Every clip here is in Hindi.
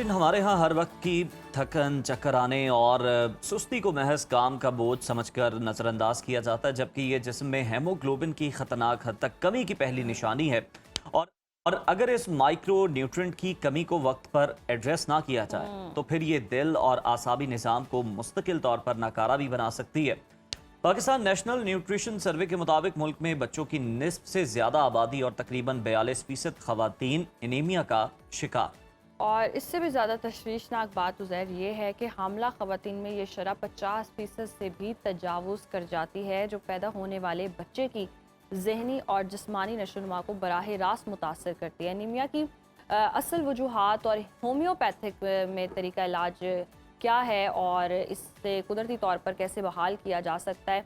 नाज़रीन, हमारे यहाँ हर वक्त की थकन, चक्कर आने और सुस्ती को महज काम का बोझ समझकर नज़रअंदाज किया जाता है, जबकि ये जिस्म में हेमोग्लोबिन की खतरनाक हद तक कमी की पहली निशानी है। और और अगर इस माइक्रो न्यूट्रिएंट की कमी को वक्त पर एड्रेस ना किया जाए तो फिर ये दिल और आसाबी निज़ाम को मुस्तकिल तौर पर नाकारा भी बना सकती है। पाकिस्तान नेशनल न्यूट्रिशन सर्वे के मुताबिक मुल्क में बच्चों की निस्फ से ज़्यादा आबादी और तकरीबन 42% खवातीन एनीमिया का शिकार। और इससे भी ज़्यादा तशवीशनाक बात उज़ैर ये है कि हामला ख़वातीन में ये शरह 50% से भी तजावुज़ कर जाती है, जो पैदा होने वाले बच्चे की जहनी और जिस्मानी नशोनुमा को बराह रास्त मुतासर करती है। एनीमिया की असल वजूहात और होम्योपैथिक में तरीका इलाज क्या है और इससे कुदरती तौर पर कैसे बहाल किया जा सकता है,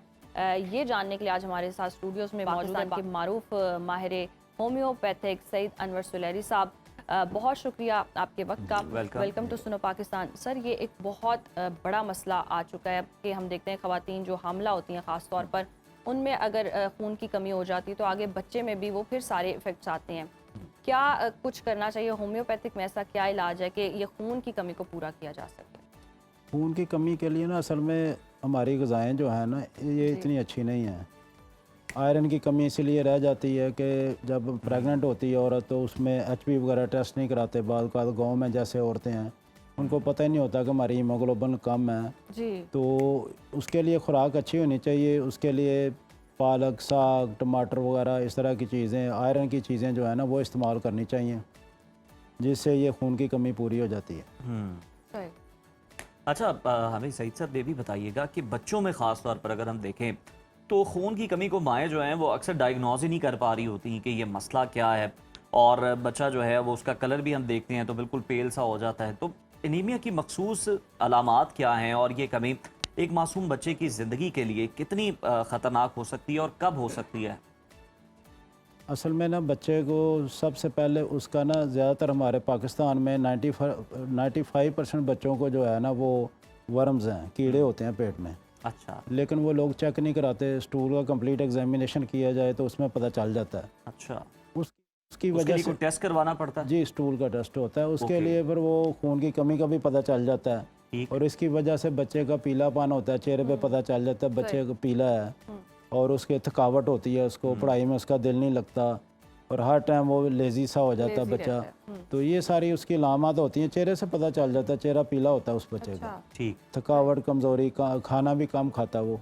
ये जानने के लिए आज हमारे साथ स्टूडियोज़ में पाकिस्तान के मारूफ माहिर होम्योपैथिक सईद अनवर सुलैरी साहब, बहुत शुक्रिया आपके वक्त का। वेलकम टू सुनो पाकिस्तान। सर, ये एक बहुत बड़ा मसला आ चुका है कि हम देखते हैं ख़वातीन जो हामला होती हैं ख़ास तौर पर, उनमें अगर खून की कमी हो जाती है तो आगे बच्चे में भी वो फिर सारे इफ़ेक्ट्स आते हैं। क्या कुछ करना चाहिए? होम्योपैथिक में ऐसा क्या इलाज है कि ये खून की कमी को पूरा किया जा सके? खून की कमी के लिए ना असल में हमारी ग़िज़ाएँ जो हैं ना ये इतनी अच्छी नहीं हैं। आयरन की कमी इसलिए रह जाती है कि जब प्रेग्नेंट होती है औरत तो उसमें एचपी वगैरह टेस्ट नहीं कराते। बाद का गाँव में जैसे औरतें हैं उनको पता ही नहीं होता कि हमारी हीमोग्लोबिन कम है जी। तो उसके लिए खुराक अच्छी होनी चाहिए। उसके लिए पालक, साग, टमाटर वगैरह इस तरह की चीज़ें, आयरन की चीज़ें जो है ना वो इस्तेमाल करनी चाहिए, जिससे ये खून की कमी पूरी हो जाती है। अच्छा, हमें सईद साहब ये भी बताइएगा कि बच्चों में ख़ास तौर पर अगर हम देखें तो खून की कमी को माएँ जो हैं वो अक्सर डायग्नोज ही नहीं कर पा रही होती हैं कि ये मसला क्या है, और बच्चा जो है वो उसका कलर भी हम देखते हैं तो बिल्कुल पेल सा हो जाता है। तो एनीमिया की मखसूस अलामात क्या हैं और ये कमी एक मासूम बच्चे की ज़िंदगी के लिए कितनी ख़तरनाक हो सकती है और कब हो सकती है? असल में ना बच्चे को सबसे पहले उसका ना ज़्यादातर हमारे पाकिस्तान में 95% बच्चों को जो है ना वो वर्म्स हैं, कीड़े होते हैं पेट में। अच्छा। लेकिन वो लोग चेक नहीं कराते। स्टूल का कंप्लीट एग्जामिनेशन किया जाए तो उसमें पता चल जाता है। अच्छा, उसकी उसके वजह लिए से कोई टेस्ट करवाना पड़ता है? जी, स्टूल का टेस्ट होता है उसके लिए। फिर वो खून की कमी का भी पता चल जाता है और इसकी वजह से बच्चे का पीलापन होता है, चेहरे पे पता चल जाता है बच्चे को पीला है और उसके थकावट होती है, उसको पढ़ाई में उसका दिल नहीं लगता और हर टाइम वो लेज़ी सा हो जाता है बच्चा। तो ये सारी उसकी अलामत होती हैं, चेहरे से पता चल जाता है, चेहरा पीला होता है उस बच्चे का। ठीक। थकावट, कमज़ोरी, खाना भी कम खाता वो,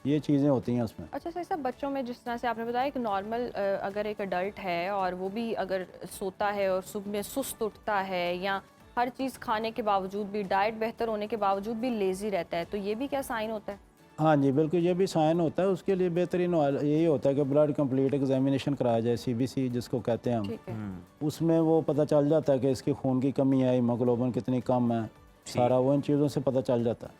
ये चीज़ें होती हैं उसमें। अच्छा सर, सब बच्चों में जिस तरह से आपने बताया कि नॉर्मल अगर एक अडल्ट है और वो भी अगर सोता है और सुबह में सुस्त उठता है या हर चीज़ खाने के बावजूद भी, डाइट बेहतर होने के बावजूद भी लेज़ी रहता है, तो ये भी क्या साइन होता है? हाँ जी, बिल्कुल, ये भी साइन होता है। उसके लिए बेहतरीन यही होता है कि ब्लड कंप्लीट एग्जामिनेशन कराया जाए, सीबीसी जिसको कहते हैं हम। ठीक है। उसमें वो पता चल जाता है कि इसकी खून की कमी है, हीमोग्लोबिन कितनी कम है, सारा वो इन चीज़ों से पता चल जाता है।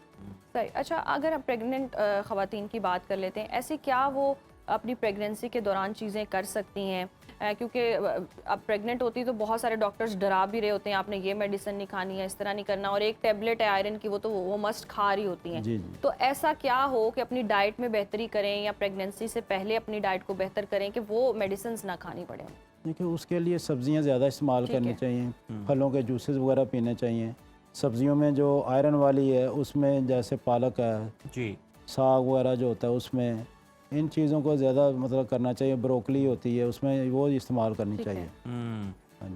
सही। अच्छा, अगर हम प्रेग्नेंट ख़वातीन की बात कर लेते हैं, ऐसी क्या वो अपनी प्रेगनेंसी के दौरान चीज़ें कर सकती हैं? क्योंकि अब प्रेग्नेंट होती है तो बहुत सारे डॉक्टर्स डरा भी रहे होते हैं, आपने ये मेडिसिन नहीं खानी है, इस तरह नहीं करना, और एक टेबलेट है आयरन की वो मस्ट खा रही होती हैं। जी जी। तो ऐसा क्या हो कि अपनी डाइट में बेहतरी करें या प्रेगनेंसी से पहले अपनी डाइट को बेहतर करें कि वो मेडिसिन ना खानी पड़े? देखिए, उसके लिए सब्जियां ज़्यादा इस्तेमाल करनी चाहिए, फलों के जूसेस वगैरह पीने चाहिए। सब्जियों में जो आयरन वाली है उसमें जैसे पालक है जी, साग वगैरह जो होता है उसमें इन चीज़ों को ज़्यादा मतलब करना चाहिए। ब्रोकली होती है उसमें वो इस्तेमाल करनी चाहिए।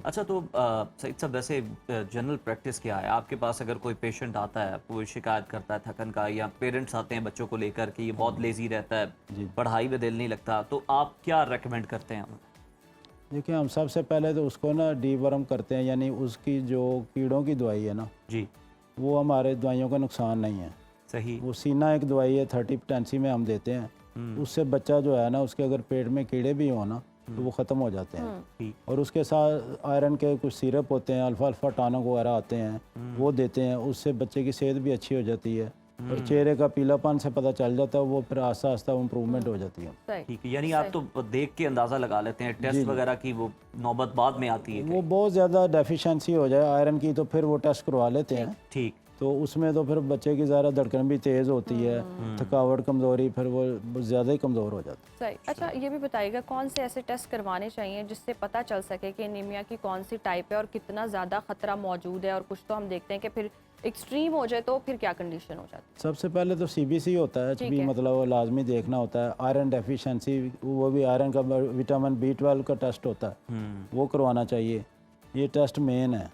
अच्छा, तो सईद साहब, वैसे जनरल प्रैक्टिस क्या है आपके पास? अगर कोई पेशेंट आता है, कोई शिकायत करता है थकन का, या पेरेंट्स आते हैं बच्चों को लेकर कि ये बहुत लेजी रहता है, पढ़ाई में दिल नहीं लगता, तो आप क्या रेकमेंड करते हैं? देखिए, हम सबसे पहले तो उसको ना डीवर्म करते हैं, यानी उसकी जो कीड़ों की दवाई है ना जी, वो हमारे दवाइयों का नुकसान नहीं है। सही। वो सीना एक दवाई है, 30 पोटेंसी में हम देते हैं। उससे बच्चा जो है ना उसके अगर पेट में कीड़े भी हो ना तो वो ख़त्म हो जाते हैं। और उसके साथ आयरन के कुछ सिरप होते हैं, अल्फ़ा अल्फ़ा टॉनिक वगैरह आते हैं, वो देते हैं। उससे बच्चे की सेहत भी अच्छी हो जाती है और चेहरे का पीलापन से पता चल जाता है, वो फिर आस्ता आस्ता इम्प्रूवमेंट हो जाती है। ठीक है, यानी आप तो देख के अंदाज़ा लगा लेते हैं, टेस्ट वगैरह की वो नौबत बाद में आती है? वो बहुत ज़्यादा डेफिशिएंसी हो जाए आयरन की तो फिर वो टेस्ट करवा लेते हैं। ठीक। तो उसमें तो फिर बच्चे की ज़्यादा धड़कन भी तेज़ होती है, थकावट, कमज़ोरी, फिर वो ज़्यादा ही कमज़ोर हो जाता है। सही। अच्छा, ये भी बताइएगा कौन से ऐसे टेस्ट करवाने चाहिए जिससे पता चल सके कि एनीमिया की कौन सी टाइप है और कितना ज़्यादा खतरा मौजूद है, और कुछ तो हम देखते हैं कि फिर एक्सट्रीम हो जाए तो फिर क्या कंडीशन हो जाती सबसे पहले तो CBC होता है, ठीक HB, है। मतलब वो लाजमी देखना होता है। आयरन डेफिशिएंसी, वो भी आयरन का, विटामिन B12 का टेस्ट होता है, वो करवाना चाहिए। ये टेस्ट मेन है।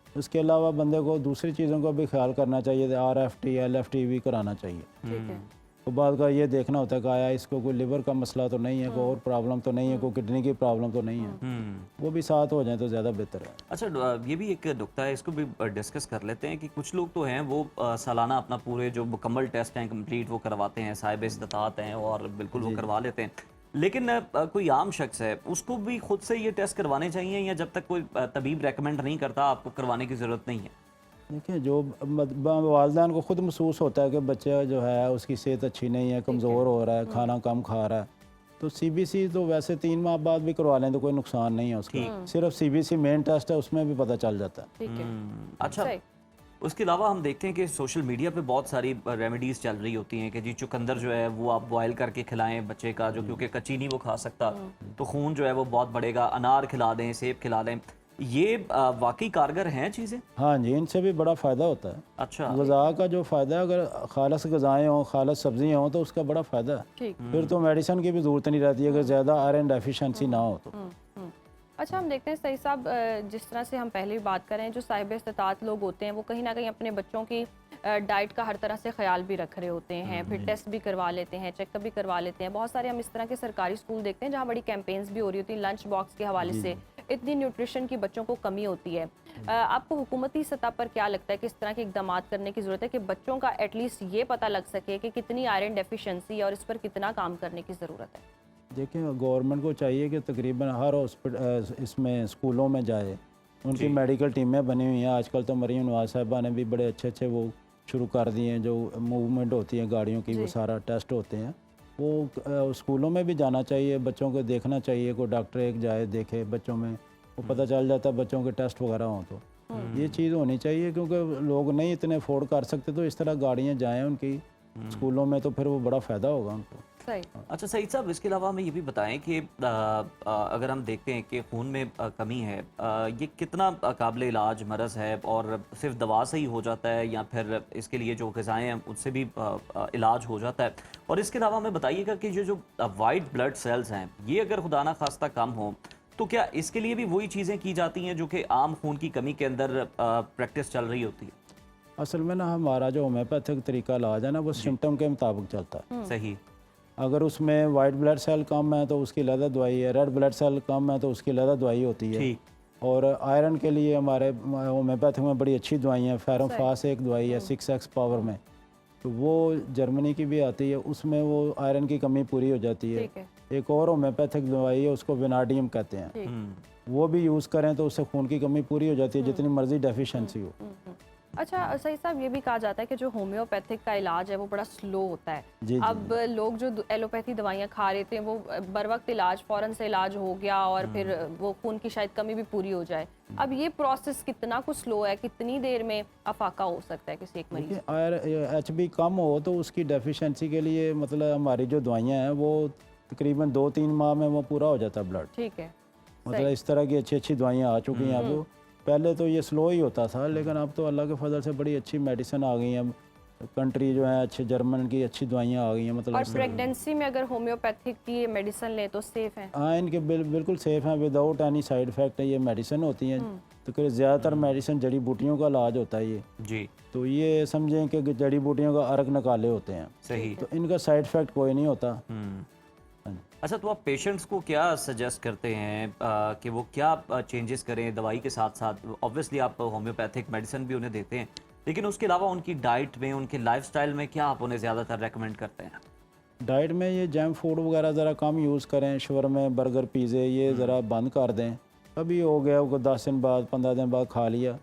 उसके अलावा बंदे को दूसरी चीज़ों का भी ख्याल करना चाहिए, RFT, LFT भी कराना चाहिए। है? ठीक है। तो बाद का ये देखना होता है कि आया इसको कोई लिवर का मसला तो नहीं है, कोई और प्रॉब्लम तो नहीं है, कोई किडनी की प्रॉब्लम तो नहीं है। वो भी साथ हो जाए तो ज़्यादा बेहतर है। अच्छा, ये भी एक नुक्ता है, इसको भी डिस्कस कर लेते हैं कि कुछ लोग तो हैं वो सालाना अपना पूरे जो मुकम्मल टेस्ट हैं कंप्लीट वो करवाते हैं, साहिब इस्तात हैं और बिल्कुल वो करवा लेते हैं। लेकिन कोई आम शख्स है उसको भी खुद से ये टेस्ट करवाने चाहिए, या जब तक कोई तबीब रेकमेंड नहीं करता आपको करवाने की ज़रूरत नहीं है? देखिए, जो वालदैन को खुद महसूस होता है कि बच्चा जो है उसकी सेहत अच्छी नहीं है, कमज़ोर हो रहा है, खाना कम खा रहा है, तो CBC तो वैसे 3 माह बाद भी करवा लें तो कोई नुकसान नहीं है उसका। सिर्फ CBC मेन टेस्ट है, उसमें भी पता चल जाता है। ठीक है। अच्छा, सही। उसके अलावा हम देखते हैं कि सोशल मीडिया पे बहुत सारी रेमेडीज़ चल रही होती हैं कि जी चुकंदर जो है वो आप बॉयल करके खिलाएं बच्चे का, जो क्योंकि कच्ची नहीं वो खा सकता, तो खून जो है वो बहुत बढ़ेगा। अनार खिला दें, सेब खिला दें, ये वाकई कारगर हैं चीज़ें? हाँ जी, इनसे भी बड़ा फ़ायदा होता है। अच्छा। ग़िज़ा का जो फ़ायदा है, अगर खालस ग़िज़ाएँ हों, खालस सब्ज़ियाँ हों तो उसका बड़ा फ़ायदा है। ठीक। फिर तो मेडिसिन की भी ज़रूरत नहीं रहती अगर ज़्यादा आयरन डेफिशिएंसी ना हो तो। हम्म। अच्छा, हम देखते हैं सही साहब, जिस तरह से हम पहले भी बात करें, जो साहिब इस्तात लोग होते हैं वो कहीं ना कहीं अपने बच्चों की डाइट का हर तरह से ख्याल भी रख रहे होते हैं, फिर टेस्ट भी करवा लेते हैं, चेकअप भी करवा लेते हैं। बहुत सारे हम इस तरह के सरकारी स्कूल देखते हैं जहाँ बड़ी कैंपेन्स भी हो रही होती हैं लंच बॉक्स के हवाले से। इतनी न्यूट्रिशन की बच्चों को कमी होती है। आपको हुकूमती सतह पर क्या लगता है कि इस तरह के इकदाम करने की ज़रूरत है कि बच्चों का एटलीस्ट ये पता लग सके कि कितनी आयरन डेफिशिएंसी है और इस पर कितना काम करने की ज़रूरत है? देखिए, गवर्नमेंट को चाहिए कि तकरीबन हर हॉस्पिटल इसमें स्कूलों में जाए, उनकी मेडिकल टीमें बनी हुई हैं। आजकल तो मरीम नवाज साहिबा ने भी बड़े अच्छे अच्छे वो शुरू कर दिए हैं, जो मूवमेंट होती है गाड़ियों की, वो सारा टेस्ट होते हैं। वो स्कूलों में भी जाना चाहिए, बच्चों को देखना चाहिए, कोई डॉक्टर एक जाए देखे बच्चों में, वो पता चल जाता है बच्चों के टेस्ट वगैरह हों तो। ये चीज़ होनी चाहिए, क्योंकि लोग नहीं इतने अफोर्ड कर सकते, तो इस तरह गाड़ियाँ जाएँ उनकी स्कूलों में, तो फिर वो बड़ा फ़ायदा होगा उनको। सही। अच्छा सईद साहब, इसके अलावा हमें ये भी बताएं कि अगर हम देखते हैं कि खून में कमी है, ये कितना काबिल इलाज मरज़ है, और सिर्फ दवा से ही हो जाता है या फिर इसके लिए जो ग़िज़ाएँ हैं उससे भी इलाज हो जाता है? और इसके अलावा हमें बताइएगा कि जो वाइट ब्लड सेल्स हैं ये अगर खुदा ना खास्ता कम हो तो क्या इसके लिए भी वही चीज़ें की जाती हैं जो कि आम खून की कमी के अंदर प्रैक्टिस चल रही होती है? असल में ना हमारा जो होम्योपैथिक तरीका इलाज है ना, वो सिम्टम के मुताबिक चलता है। सही। अगर उसमें वाइट ब्लड सेल कम है तो उसकी अलग दवाई है, रेड ब्लड सेल कम है तो उसकी अलग दवाई होती है। ठीक। और आयरन के लिए हमारे होम्योपैथिक में बड़ी अच्छी दवाइयाँ हैं। फेरोफास एक दवाई है 6x पावर में, तो वो जर्मनी की भी आती है, उसमें वो आयरन की कमी पूरी हो जाती है। ठीक है। एक और होम्योपैथिक दवाई है, उसको विनाडियम कहते हैं, ठीक। वो भी यूज़ करें तो उससे खून की कमी पूरी हो जाती है, जितनी मर्जी डेफिशिएंसी हो। अच्छा सही साहब, ये भी कहा जाता है कि जो होम्योपैथिक का इलाज है वो बड़ा स्लो होता है। जी, अब लोग जो एलोपैथी दवाइयाँ खा रहे थे वो बर वक्त इलाज, फ़ौरन से इलाज हो गया और फिर वो खून की शायद कमी भी पूरी हो जाए। अब ये प्रोसेस कितना कुछ स्लो है, कितनी देर में अफाका हो सकता है किसी एक मरीज? देखिए, HB कम हो तो उसकी डेफिशिएंसी के लिए मतलब हमारी जो दवाइयाँ हैं वो तकरीबन 2-3 माह में वो पूरा हो जाता है ब्लड। ठीक है। मतलब इस तरह की अच्छी अच्छी दवाइयाँ आ चुकी हैं अब। पहले तो ये स्लो ही होता था, लेकिन अब तो अल्लाह के फजल से बड़ी अच्छी मेडिसिन आ गई हैं। कंट्री जो है अच्छे, जर्मन की अच्छी दवाइयाँ आ गई हैं। मतलब और प्रेगनेंसी में अगर होम्योपैथिक की मेडिसिन ले तो सेफ है? हाँ, इनके बिल्कुल सेफ़ हैं, विदाउट एनी साइड इफ़ेक्ट है। ये मेडिसिन होती हैं, तो ज़्यादातर मेडिसिन जड़ी बूटियों का इलाज होता है ये। जी। तो ये समझें कि जड़ी बूटियों का अर्क निकाले होते हैं, सही। तो इनका साइड इफ़ेक्ट कोई नहीं होता। अच्छा, तो आप पेशेंट्स को क्या सजेस्ट करते हैं कि वो क्या चेंजेस करें दवाई के साथ साथ? ऑब्वियसली आप होम्योपैथिक मेडिसिन भी उन्हें देते हैं, लेकिन उसके अलावा उनकी डाइट में, उनके लाइफस्टाइल में क्या आप उन्हें ज़्यादातर रेकमेंड करते हैं? डाइट में ये जंक फूड वगैरह ज़रा कम यूज़ करें, शवरमे, बर्गर, पिज़्ज़े ये ज़रा बंद कर दें। अभी हो गया वो 10 दिन बाद, 15 दिन बाद खा लिया,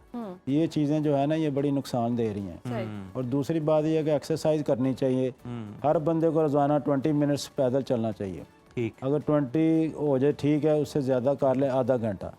ये चीज़ें जो है ना ये बड़ी नुकसान दे रही हैं। और दूसरी बात ये है कि एक्सरसाइज करनी चाहिए। हर बंदे को रोज़ाना 20 मिनट्स पैदल चलना चाहिए। ठीक। अगर 20 हो जाए ठीक है, उससे ज़्यादा कर ले आधा घंटा,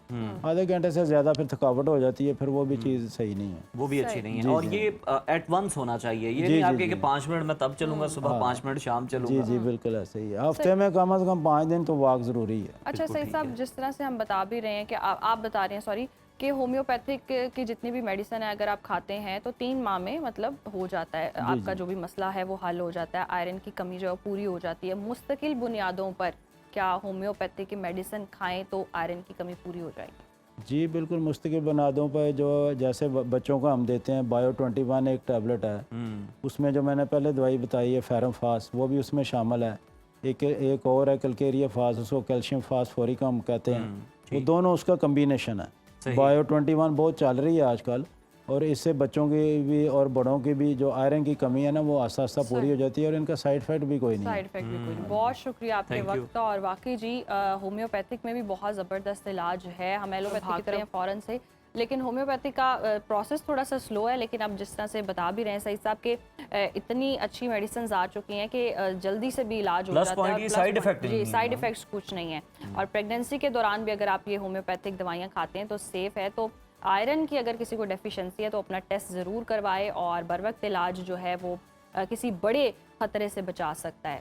आधे घंटे से ज़्यादा फिर थकावट हो जाती है, फिर वो भी चीज़ सही नहीं है। वो भी अच्छी नहीं है। और ये एट वंस होना चाहिए, ये जी, नहीं जी, आपके कि जी। 5 मिनट में तब चलूंगा, सुबह 5 मिनट शाम जी चलूंगा। जी बिल्कुल ऐसे ही है। हफ्ते में कम से कम 5 दिन तो वॉक ज़रूरी है। अच्छा सही साहब, जिस तरह से हम बता भी रहे हैं कि आप बता रहे हैं सॉरी कि होम्योपैथिक की जितनी भी मेडिसिन है अगर आप खाते हैं तो 3 माह में मतलब हो जाता है आपका जो भी मसला है वो हल हो जाता है, आयरन की कमी जो है पूरी हो जाती है। मुस्तकिल बुनियादों पर क्या होम्योपैथिक की मेडिसिन खाएं तो आयरन की कमी पूरी हो जाएगी? जी बिल्कुल, मुस्तकिल बुनियादों पर जो जैसे बच्चों को हम देते हैं बायो 21 एक टैबलेट है, उसमें जो मैंने पहले दवाई बताई है फेरम-फास, वो भी उसमें शामिल है। एक और है कैल्केरिया फास, उसको कैल्शियम फास्फोरिक हम कहते हैं, वो दोनों उसका कम्बिनेशन है। बायो 21 बहुत चल रही है आजकल, और इससे बच्चों की भी और बड़ों की भी जो आयरन की कमी है ना वो आस्ता आस्ता पूरी हो जाती है, और इनका साइड इफेक्ट भी कोई नहीं है। साइड इफेक्ट भी कोई नहीं। बहुत शुक्रिया आपके Thank you. वक्त का। और वाकई जी होम्योपैथिक में भी बहुत ज़बरदस्त इलाज है, हम एलोपैथिक की तरह फ़ौरन से, लेकिन होम्योपैथिक का प्रोसेस थोड़ा सा स्लो है। लेकिन अब जिस तरह से बता भी रहे हैं सही साहब के इतनी अच्छी मेडिसिन आ चुकी हैं कि जल्दी से भी इलाज हो प्लस जाता है। पॉइंट ये साइड इफेक्ट जी, नहीं है। साइड इफेक्ट्स कुछ नहीं है। और प्रेगनेंसी के दौरान भी अगर आप ये होम्योपैथिक दवाइयाँ खाते हैं तो सेफ़ है। तो आयरन की अगर किसी को डेफिशिएंसी है तो अपना टेस्ट ज़रूर करवाए, और बर वक्त इलाज जो है वो किसी बड़े ख़तरे से बचा सकता है।